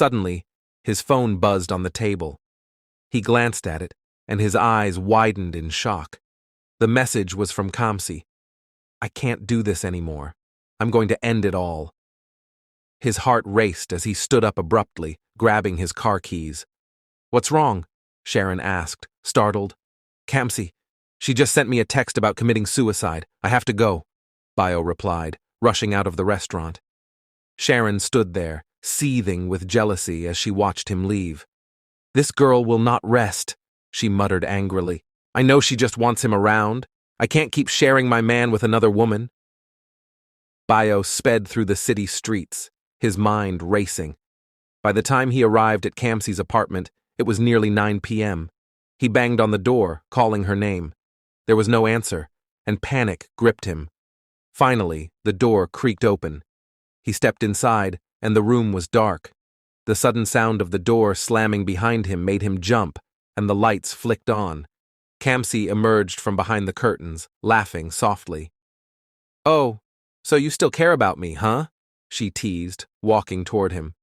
Suddenly, his phone buzzed on the table. He glanced at it, and his eyes widened in shock. The message was from Kamsi. "I can't do this anymore. I'm going to end it all." His heart raced as he stood up abruptly, grabbing his car keys. "What's wrong?" Sharon asked, startled. "Kamsi. She just sent me a text about committing suicide. I have to go," Bayo replied, rushing out of the restaurant. Sharon stood there, seething with jealousy as she watched him leave. "This girl will not rest," she muttered angrily. "I know she just wants him around. I can't keep sharing my man with another woman." Bayo sped through the city streets, his mind racing. By the time he arrived at Kamsi's apartment, it was nearly 9 p.m. He banged on the door, calling her name. There was no answer, and panic gripped him. Finally, the door creaked open. He stepped inside, and the room was dark. The sudden sound of the door slamming behind him made him jump, and the lights flicked on. Kamsi emerged from behind the curtains, laughing softly. "Oh, so you still care about me, huh?" she teased, walking toward him.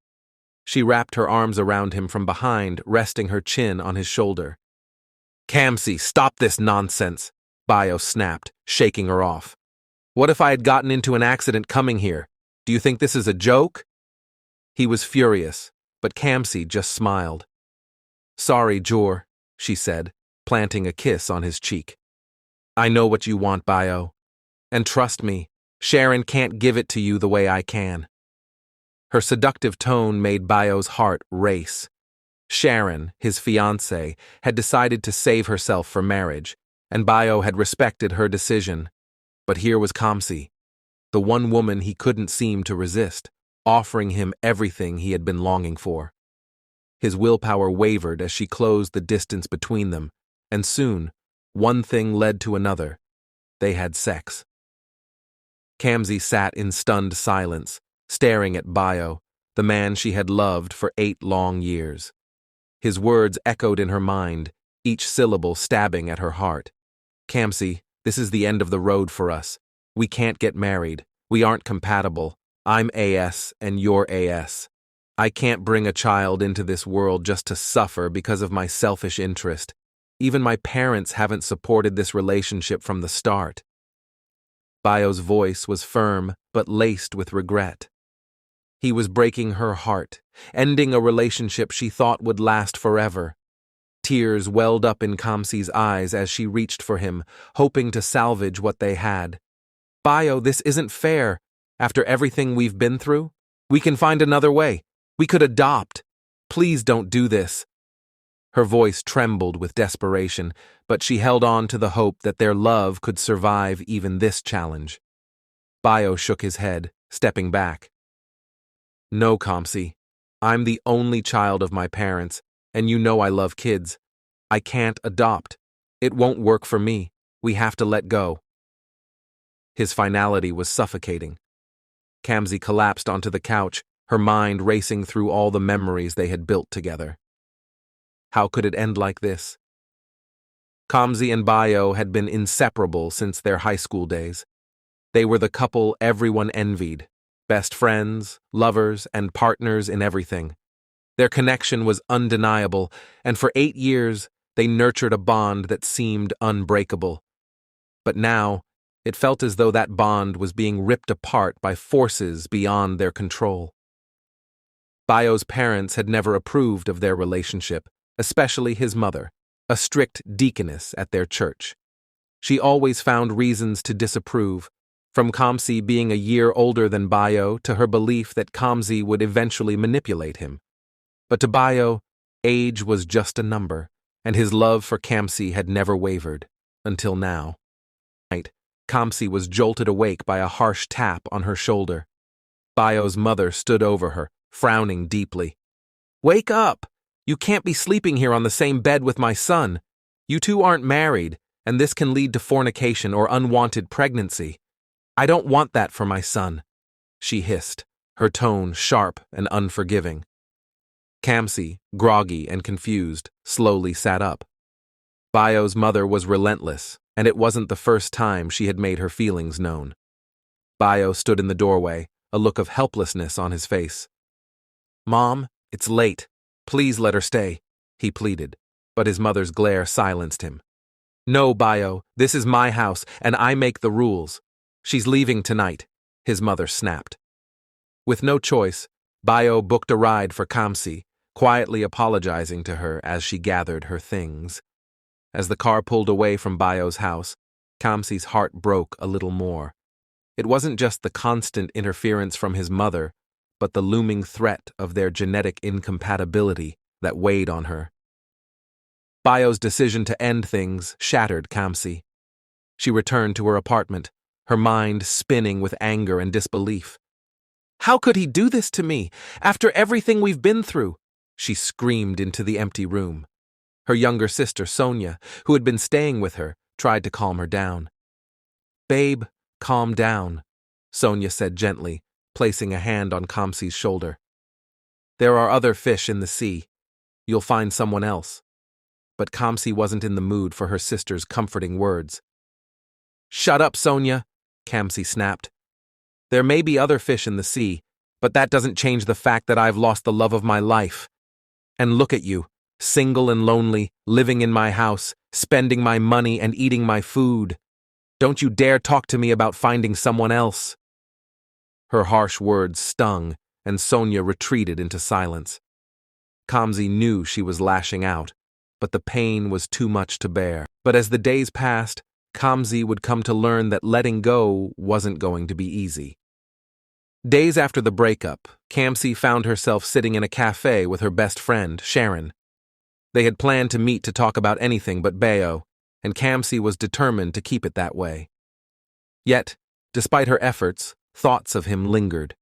She wrapped her arms around him from behind, resting her chin on his shoulder. "Kamsi, stop this nonsense," Bayo snapped, shaking her off. "What if I had gotten into an accident coming here? Do you think this is a joke?" He was furious, but Kamsi just smiled. "Sorry, Jor," she said, planting a kiss on his cheek. "I know what you want, Bayo. And trust me, Sharon can't give it to you the way I can." Her seductive tone made Bayo's heart race. Sharon, his fiancée, had decided to save herself for marriage, and Bayo had respected her decision. But here was Kamsi, the one woman he couldn't seem to resist, offering him everything he had been longing for. His willpower wavered as she closed the distance between them, and soon, one thing led to another. They had sex. Kamsi sat in stunned silence, staring at Bayo, the man she had loved for 8 long years. His words echoed in her mind, each syllable stabbing at her heart. "Kamsi, this is the end of the road for us. We can't get married. We aren't compatible. I'm AS and you're AS. I can't bring a child into this world just to suffer because of my selfish interest. Even my parents haven't supported this relationship from the start." Bayo's voice was firm but laced with regret. He was breaking her heart, ending a relationship she thought would last forever. Tears welled up in Kamsi's eyes as she reached for him, hoping to salvage what they had. "Bayo, this isn't fair. After everything we've been through, we can find another way. We could adopt. Please don't do this." Her voice trembled with desperation, but she held on to the hope that their love could survive even this challenge. Bayo shook his head, stepping back. "No, Kamsi. I'm the only child of my parents, and you know I love kids. I can't adopt. It won't work for me. We have to let go." His finality was suffocating. Kamsi collapsed onto the couch, her mind racing through all the memories they had built together. How could it end like this? Kamsi and Bayo had been inseparable since their high school days. They were the couple everyone envied, best friends, lovers, and partners in everything. Their connection was undeniable, and for 8 years they nurtured a bond that seemed unbreakable. But now, it felt as though that bond was being ripped apart by forces beyond their control. Bayo's parents had never approved of their relationship, especially his mother, a strict deaconess at their church. She always found reasons to disapprove, from Kamsi being a year older than Bayo to her belief that Kamsi would eventually manipulate him. But to Bayo, age was just a number, and his love for Kamsi had never wavered, until now. Kamsi was jolted awake by a harsh tap on her shoulder. Bayo's mother stood over her, frowning deeply. "Wake up! You can't be sleeping here on the same bed with my son. You two aren't married, and this can lead to fornication or unwanted pregnancy. I don't want that for my son," she hissed, her tone sharp and unforgiving. Kamsi, groggy and confused, slowly sat up. Bayo's mother was relentless, and it wasn't the first time she had made her feelings known. Bayo stood in the doorway, a look of helplessness on his face. "Mom, It's late. Please let her stay, he pleaded, but his mother's glare silenced him. No, Bayo, this is my house, and I make the rules. She's leaving tonight, his mother snapped. With no choice, Bayo booked a ride for Kamsi, quietly apologizing to her as she gathered her things. As the car pulled away from Bayo's house, Kamsi's heart broke a little more. It wasn't just the constant interference from his mother, but the looming threat of their genetic incompatibility that weighed on her. Bayo's decision to end things shattered Kamsi. She returned to her apartment, her mind spinning with anger and disbelief. How could he do this to me, after everything we've been through? She screamed into the empty room. Her younger sister, Sonia, who had been staying with her, tried to calm her down. Babe, calm down, Sonia said gently, placing a hand on Kamsi's shoulder. There are other fish in the sea. You'll find someone else. But Kamsi wasn't in the mood for her sister's comforting words. Shut up, Sonia, Kamsi snapped. There may be other fish in the sea, but that doesn't change the fact that I've lost the love of my life. And look at you, single and lonely, living in my house, spending my money and eating my food. Don't you dare talk to me about finding someone else. Her harsh words stung, and Sonia retreated into silence. Kamsi knew she was lashing out, but the pain was too much to bear. But as the days passed, Kamsi would come to learn that letting go wasn't going to be easy. Days after the breakup, Kamsi found herself sitting in a cafe with her best friend, Sharon. They had planned to meet to talk about anything but Bayo, and Kamsi was determined to keep it that way. Yet, despite her efforts, thoughts of him lingered.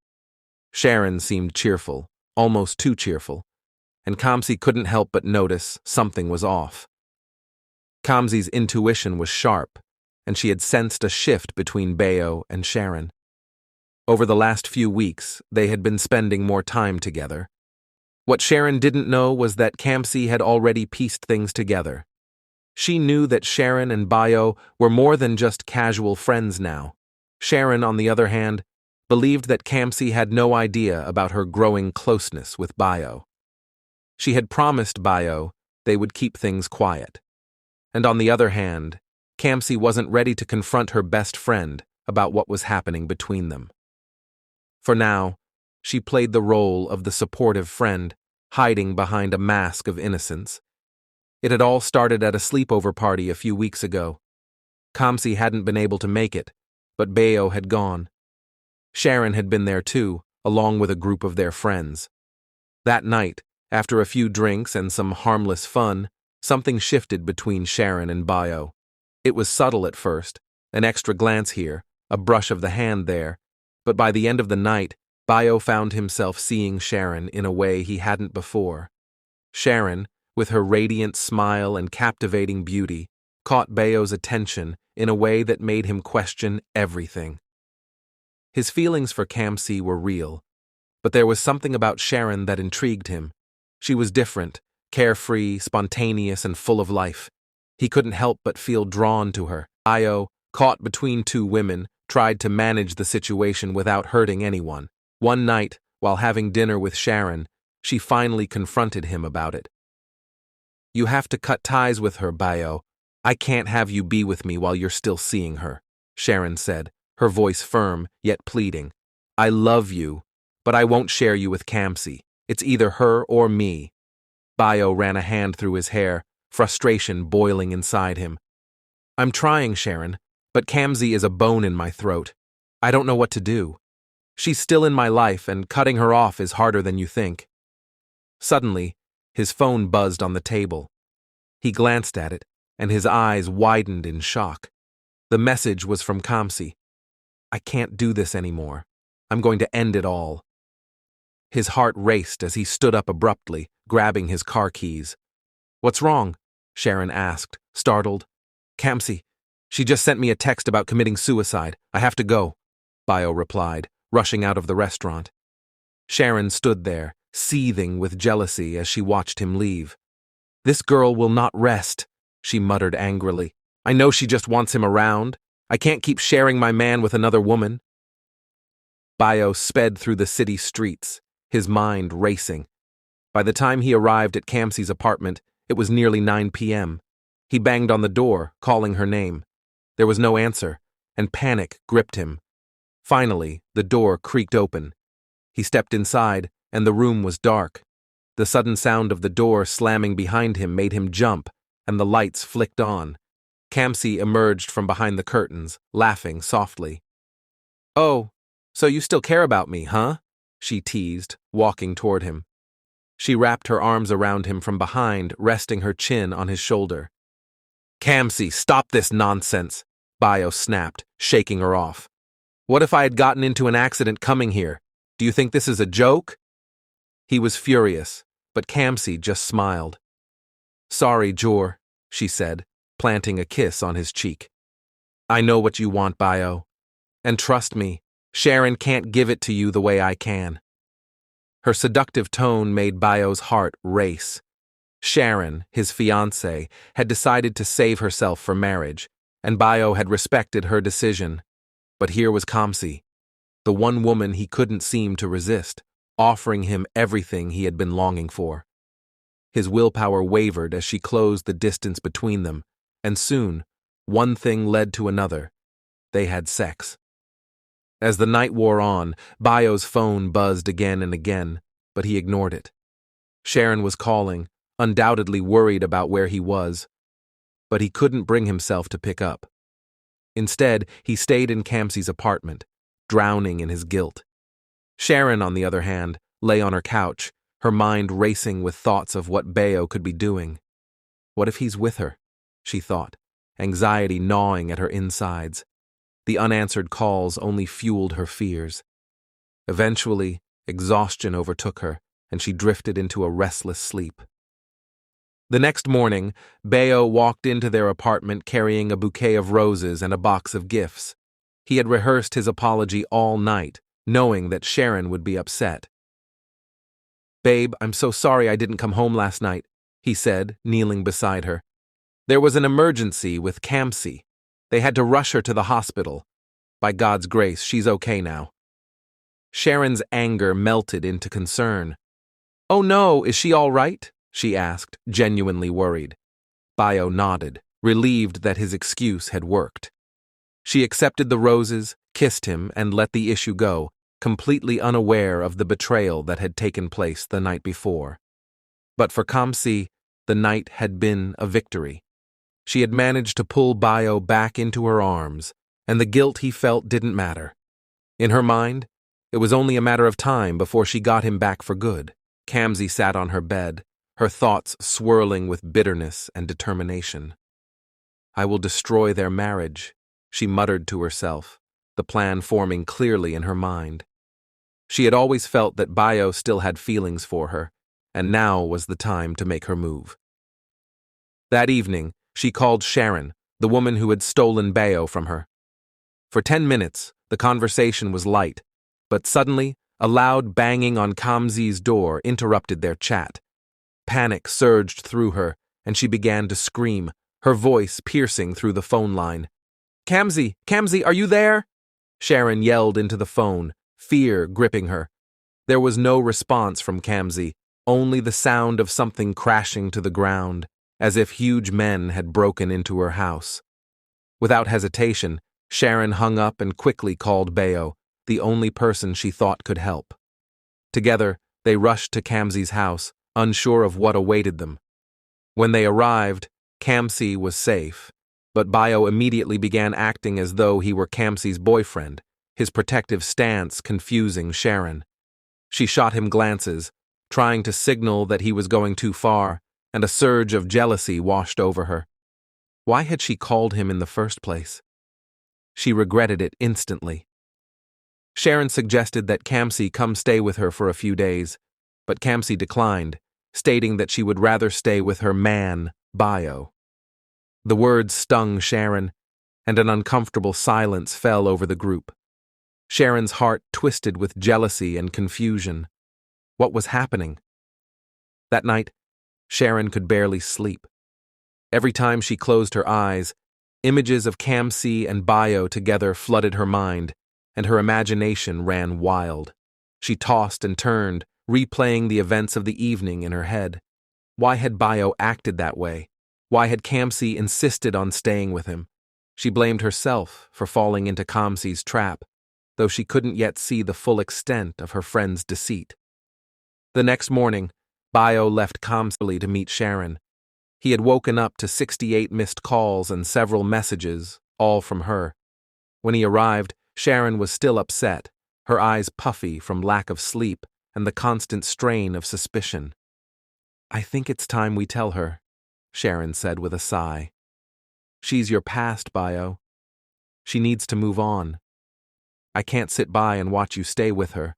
Sharon seemed cheerful, almost too cheerful, and Kamsi couldn't help but notice something was off. Kamsi's intuition was sharp, and she had sensed a shift between Bayo and Sharon. Over the last few weeks, they had been spending more time together. What Sharon didn't know was that Kamsi had already pieced things together. She knew that Sharon and Bayo were more than just casual friends now. Sharon, on the other hand, believed that Kamsi had no idea about her growing closeness with Bayo. She had promised Bayo they would keep things quiet. And on the other hand, Kamsi wasn't ready to confront her best friend about what was happening between them. For now, she played the role of the supportive friend, hiding behind a mask of innocence. It had all started at a sleepover party a few weeks ago. Kamsi hadn't been able to make it, but Bayo had gone. Sharon had been there too, along with a group of their friends. That night, after a few drinks and some harmless fun, something shifted between Sharon and Bayo. It was subtle at first, an extra glance here, a brush of the hand there, but by the end of the night, Bayo found himself seeing Sharon in a way he hadn't before. Sharon, with her radiant smile and captivating beauty, caught Bayo's attention in a way that made him question everything. His feelings for Kamsi were real, but there was something about Sharon that intrigued him. She was different, carefree, spontaneous, and full of life. He couldn't help but feel drawn to her. Bayo, caught between two women, tried to manage the situation without hurting anyone. One night, while having dinner with Sharon, she finally confronted him about it. You have to cut ties with her, Bayo. I can't have you be with me while you're still seeing her, Sharon said, her voice firm, yet pleading. I love you, but I won't share you with Kamsi. It's either her or me. Bayo ran a hand through his hair, frustration boiling inside him. I'm trying, Sharon, but Kamsi is a bone in my throat. I don't know what to do. She's still in my life, and cutting her off is harder than you think. Suddenly, his phone buzzed on the table. He glanced at it, and his eyes widened in shock. The message was from Kamsi. I can't do this anymore. I'm going to end it all. His heart raced as he stood up abruptly, grabbing his car keys. What's wrong? Sharon asked, startled. Kamsi, she just sent me a text about committing suicide. I have to go, Bayo replied, rushing out of the restaurant. Sharon stood there, seething with jealousy as she watched him leave. This girl will not rest, she muttered angrily. I know she just wants him around. I can't keep sharing my man with another woman. Bayo sped through the city streets, his mind racing. By the time he arrived at Kamsi's apartment, it was nearly 9 p.m. He banged on the door, calling her name. There was no answer, and panic gripped him. Finally, the door creaked open. He stepped inside, and the room was dark. The sudden sound of the door slamming behind him made him jump, and the lights flicked on. Kamsi emerged from behind the curtains, laughing softly. "Oh, so you still care about me, huh?" she teased, walking toward him. She wrapped her arms around him from behind, resting her chin on his shoulder. "Kamsi, stop this nonsense," Bayo snapped, shaking her off. "What if I had gotten into an accident coming here? Do you think this is a joke?" He was furious, but Kamsi just smiled. "Sorry, Jor," she said, planting a kiss on his cheek. "I know what you want, Bayo. And trust me, Sharon can't give it to you the way I can." Her seductive tone made Bayo's heart race. Sharon, his fiancée, had decided to save herself for marriage, and Bayo had respected her decision. But here was Kamsi, the one woman he couldn't seem to resist, offering him everything he had been longing for. His willpower wavered as she closed the distance between them, and soon, one thing led to another. They had sex. As the night wore on, Bayo's phone buzzed again and again, but he ignored it. Sharon was calling, undoubtedly worried about where he was, but he couldn't bring himself to pick up. Instead, he stayed in Kamsi's apartment, drowning in his guilt. Sharon, on the other hand, lay on her couch, her mind racing with thoughts of what Bayo could be doing. What if he's with her? She thought, anxiety gnawing at her insides. The unanswered calls only fueled her fears. Eventually, exhaustion overtook her, and she drifted into a restless sleep. The next morning, Bayo walked into their apartment carrying a bouquet of roses and a box of gifts. He had rehearsed his apology all night, knowing that Sharon would be upset. "Babe, I'm so sorry I didn't come home last night," he said, kneeling beside her. "There was an emergency with Kamsi. They had to rush her to the hospital. By God's grace, she's okay now." Sharon's anger melted into concern. "Oh no, is she all right?" she asked, genuinely worried. Bayo nodded, relieved that his excuse had worked. She accepted the roses, kissed him, and let the issue go, completely unaware of the betrayal that had taken place the night before. But for Kamsi, the night had been a victory. She had managed to pull Bayo back into her arms, and the guilt he felt didn't matter. In her mind, it was only a matter of time before she got him back for good. Kamsi sat on her bed, her thoughts swirling with bitterness and determination. "I will destroy their marriage," she muttered to herself, the plan forming clearly in her mind. She had always felt that Bayo still had feelings for her, and now was the time to make her move. That evening, she called Sharon, the woman who had stolen Bayo from her. For 10 minutes, the conversation was light, but suddenly, a loud banging on Kamsi's door interrupted their chat. Panic surged through her, and she began to scream, her voice piercing through the phone line. "Kamsi, Kamsi, are you there?" Sharon yelled into the phone, fear gripping her. There was no response from Kamsi, only the sound of something crashing to the ground, as if huge men had broken into her house. Without hesitation, Sharon hung up and quickly called Bayo, the only person she thought could help. Together, they rushed to Kamsi's house, unsure of what awaited them. When they arrived, Kamsi was safe, but Bayo immediately began acting as though he were Kamsi's boyfriend, his protective stance confusing Sharon. She shot him glances, trying to signal that he was going too far, and a surge of jealousy washed over her. Why had she called him in the first place? She regretted it instantly. Sharon suggested that Kamsi come stay with her for a few days, but Kamsi declined, stating that she would rather stay with her man, Bayo. The words stung Sharon, and an uncomfortable silence fell over the group. Sharon's heart twisted with jealousy and confusion. What was happening? That night, Sharon could barely sleep. Every time she closed her eyes, images of Kamsi and Bayo together flooded her mind, and her imagination ran wild. She tossed and turned, replaying the events of the evening in her head. Why had Bayo acted that way? Why had Kamsi insisted on staying with him? She blamed herself for falling into Kamsi's trap, though she couldn't yet see the full extent of her friend's deceit. The next morning, Bayo left Kamsi to meet Sharon. He had woken up to 68 missed calls and several messages, all from her. When he arrived, Sharon was still upset, her eyes puffy from lack of sleep and the constant strain of suspicion. "I think it's time we tell her," Sharon said with a sigh. "She's your past, Bayo. She needs to move on. I can't sit by and watch you stay with her,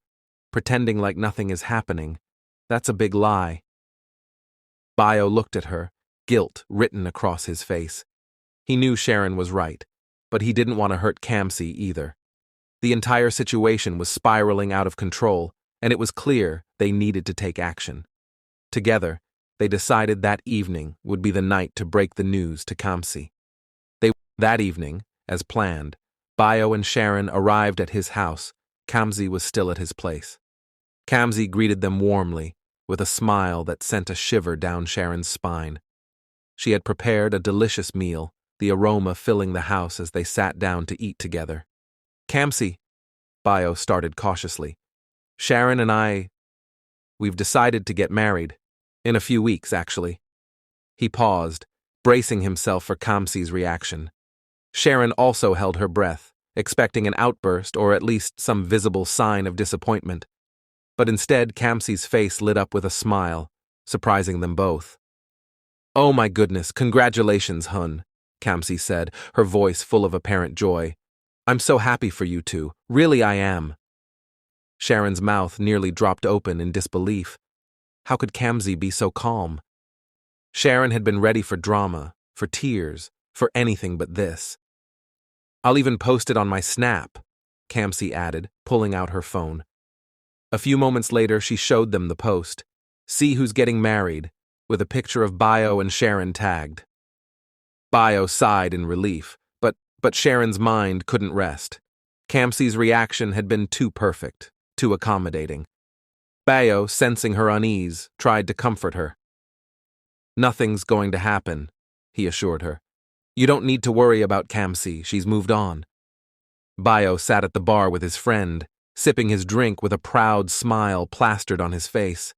pretending like nothing is happening. That's a big lie." Bayo looked at her, guilt written across his face. He knew Sharon was right, but he didn't want to hurt Kamsi either. The entire situation was spiraling out of control, and it was clear they needed to take action. Together, they decided that evening would be the night to break the news to Kamsi. That evening, as planned, Bayo and Sharon arrived at his house. Kamsi was still at his place. Kamsi greeted them warmly, with a smile that sent a shiver down Sharon's spine. She had prepared a delicious meal, the aroma filling the house as they sat down to eat together. "Kamsi," Bayo started cautiously, "Sharon and we've decided to get married. In a few weeks, actually." He paused, bracing himself for Kamsi's reaction. Sharon also held her breath, expecting an outburst or at least some visible sign of disappointment. But instead, Kamsi's face lit up with a smile, surprising them both. "Oh my goodness, congratulations, hun," Kamsi said, her voice full of apparent joy. "I'm so happy for you two. Really, I am." Sharon's mouth nearly dropped open in disbelief. How could Kamsi be so calm? Sharon had been ready for drama, for tears, for anything but this. "I'll even post it on my Snap," Kamsi added, pulling out her phone. A few moments later, she showed them the post. "See who's getting married," with a picture of Bayo and Sharon tagged. Bayo sighed in relief, but Sharon's mind couldn't rest. Kamsi's reaction had been too perfect, too accommodating. Bayo, sensing her unease, tried to comfort her. "Nothing's going to happen," he assured her. "You don't need to worry about Kamsi, she's moved on." Bayo sat at the bar with his friend, sipping his drink with a proud smile plastered on his face.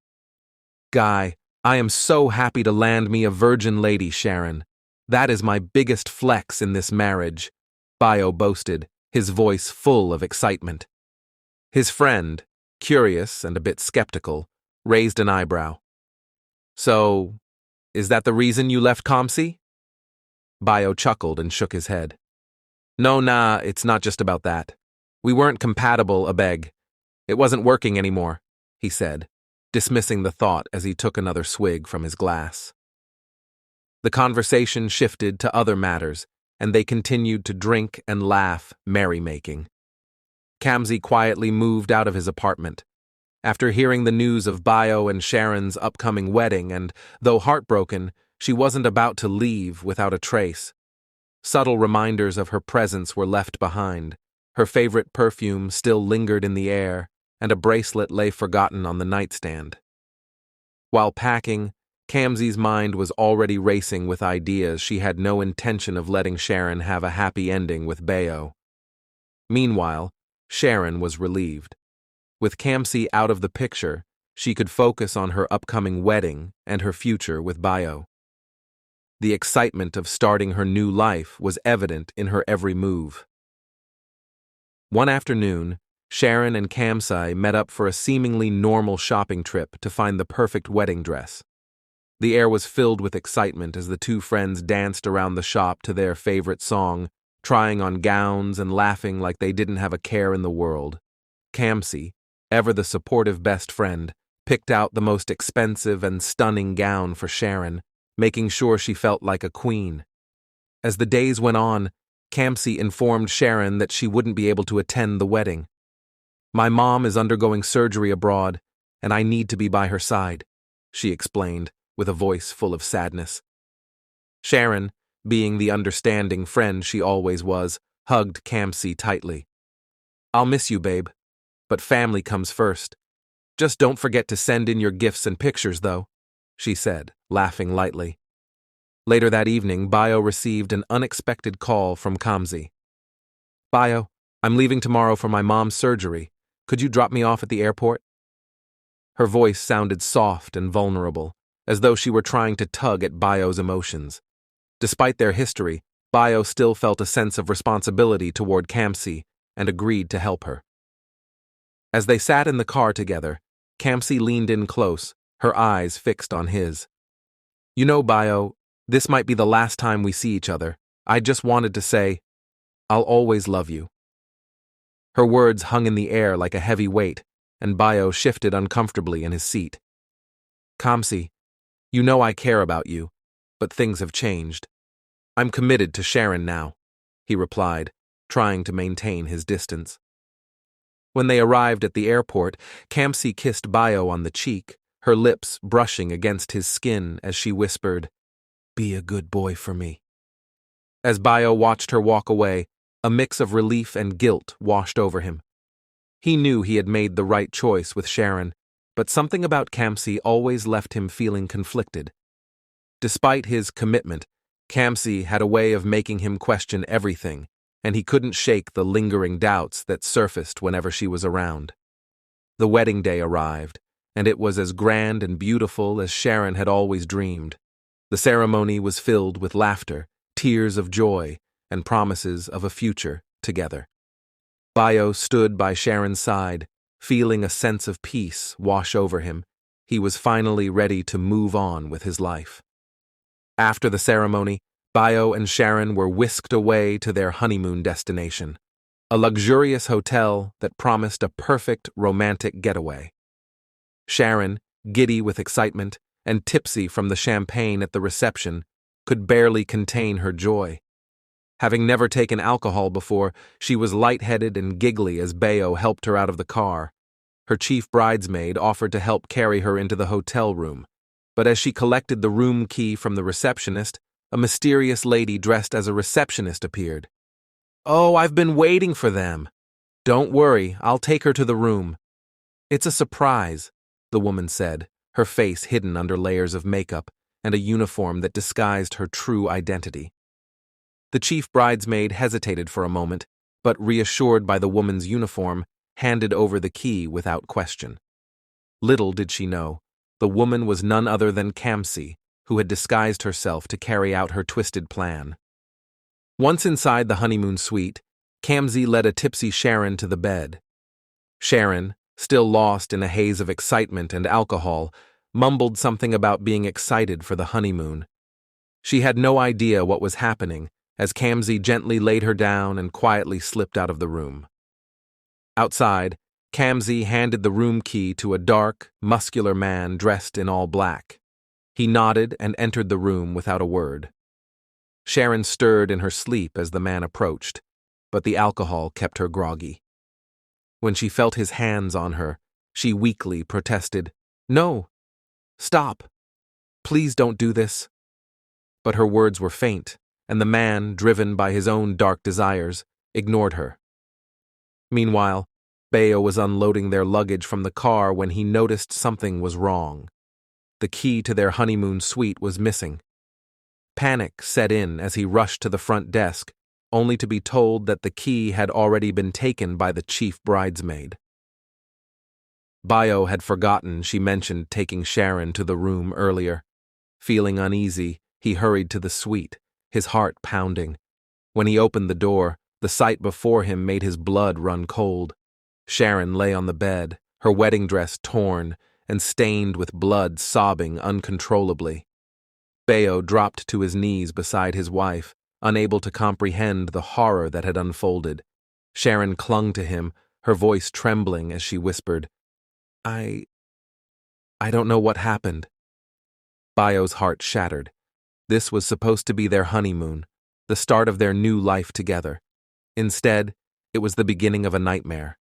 "Guy, I am so happy to land me a virgin lady, Sharon. That is my biggest flex in this marriage," Bayo boasted, his voice full of excitement. His friend, curious and a bit skeptical, raised an eyebrow. "So, is that the reason you left Kamsi?" Bayo chuckled and shook his head. "No, nah, it's not just about that. We weren't compatible, abeg. It wasn't working anymore," he said, dismissing the thought as he took another swig from his glass. The conversation shifted to other matters, and they continued to drink and laugh, merrymaking. Kamsi quietly moved out of his apartment. After hearing the news of Bayo and Sharon's upcoming wedding, and though heartbroken, she wasn't about to leave without a trace. Subtle reminders of her presence were left behind. Her favorite perfume still lingered in the air, and a bracelet lay forgotten on the nightstand. While packing, Kamsi's mind was already racing with ideas she had no intention of letting Sharon have a happy ending with Bayo. Meanwhile, Sharon was relieved. With Kamsi out of the picture, she could focus on her upcoming wedding and her future with Bayo. The excitement of starting her new life was evident in her every move. One afternoon, Sharon and Kamsi met up for a seemingly normal shopping trip to find the perfect wedding dress. The air was filled with excitement as the two friends danced around the shop to their favorite song, trying on gowns and laughing like they didn't have a care in the world. Kamsi, ever the supportive best friend, picked out the most expensive and stunning gown for Sharon, making sure she felt like a queen. As the days went on, Kamsi informed Sharon that she wouldn't be able to attend the wedding. "My mom is undergoing surgery abroad, and I need to be by her side," she explained, with a voice full of sadness. Sharon, being the understanding friend she always was, hugged Kamsi tightly. "I'll miss you, babe, but family comes first. Just don't forget to send in your gifts and pictures, though, she said, laughing lightly. Later that evening, Bayo received an unexpected call from Kamsi. Bayo, I'm leaving tomorrow for my mom's surgery. Could you drop me off at the airport? Her voice sounded soft and vulnerable, as though she were trying to tug at Bayo's emotions. Despite their history, Bayo still felt a sense of responsibility toward Kamsi and agreed to help her. As they sat in the car together, Kamsi leaned in close, her eyes fixed on his. You know, Bayo, this might be the last time we see each other. I just wanted to say, I'll always love you. Her words hung in the air like a heavy weight, and Bayo shifted uncomfortably in his seat. Kamsi, you know I care about you, but things have changed. I'm committed to Sharon now, he replied, trying to maintain his distance. When they arrived at the airport, Kamsi kissed Bayo on the cheek, her lips brushing against his skin as she whispered, Be a good boy for me. As Bayo watched her walk away, a mix of relief and guilt washed over him. He knew he had made the right choice with Sharon, but something about Kamsi always left him feeling conflicted. Despite his commitment, Kamsi had a way of making him question everything, and he couldn't shake the lingering doubts that surfaced whenever she was around. The wedding day arrived, and it was as grand and beautiful as Sharon had always dreamed. The ceremony was filled with laughter, tears of joy, and promises of a future together. Bayo stood by Sharon's side, feeling a sense of peace wash over him. He was finally ready to move on with his life. After the ceremony, Bayo and Sharon were whisked away to their honeymoon destination, a luxurious hotel that promised a perfect romantic getaway. Sharon, giddy with excitement and tipsy from the champagne at the reception, could barely contain her joy. Having never taken alcohol before, she was lightheaded and giggly as Bayo helped her out of the car. Her chief bridesmaid offered to help carry her into the hotel room, but as she collected the room key from the receptionist, a mysterious lady dressed as a receptionist appeared. Oh, I've been waiting for them. Don't worry, I'll take her to the room. It's a surprise, the woman said, her face hidden under layers of makeup and a uniform that disguised her true identity. The chief bridesmaid hesitated for a moment, but reassured by the woman's uniform, handed over the key without question. Little did she know, the woman was none other than Kamsi, who had disguised herself to carry out her twisted plan. Once inside the honeymoon suite, Kamsi led a tipsy Sharon to the bed. Sharon, still lost in a haze of excitement and alcohol, mumbled something about being excited for the honeymoon. She had no idea what was happening, as Kamsi gently laid her down and quietly slipped out of the room. Outside, Kamsi handed the room key to a dark, muscular man dressed in all black. He nodded and entered the room without a word. Sharon stirred in her sleep as the man approached, but the alcohol kept her groggy. When she felt his hands on her, she weakly protested, "No! Stop! Please don't do this." But her words were faint, and the man, driven by his own dark desires, ignored her. Meanwhile, Bayo was unloading their luggage from the car when he noticed something was wrong. The key to their honeymoon suite was missing. Panic set in as he rushed to the front desk, only to be told that the key had already been taken by the chief bridesmaid. Bayo had forgotten she mentioned taking Sharon to the room earlier. Feeling uneasy, he hurried to the suite, his heart pounding. When he opened the door, the sight before him made his blood run cold. Sharon lay on the bed, her wedding dress torn and stained with blood, sobbing uncontrollably. Bayo dropped to his knees beside his wife, unable to comprehend the horror that had unfolded. Sharon clung to him, her voice trembling as she whispered, I don't know what happened." Bayo's heart shattered. This was supposed to be their honeymoon, the start of their new life together. Instead, it was the beginning of a nightmare.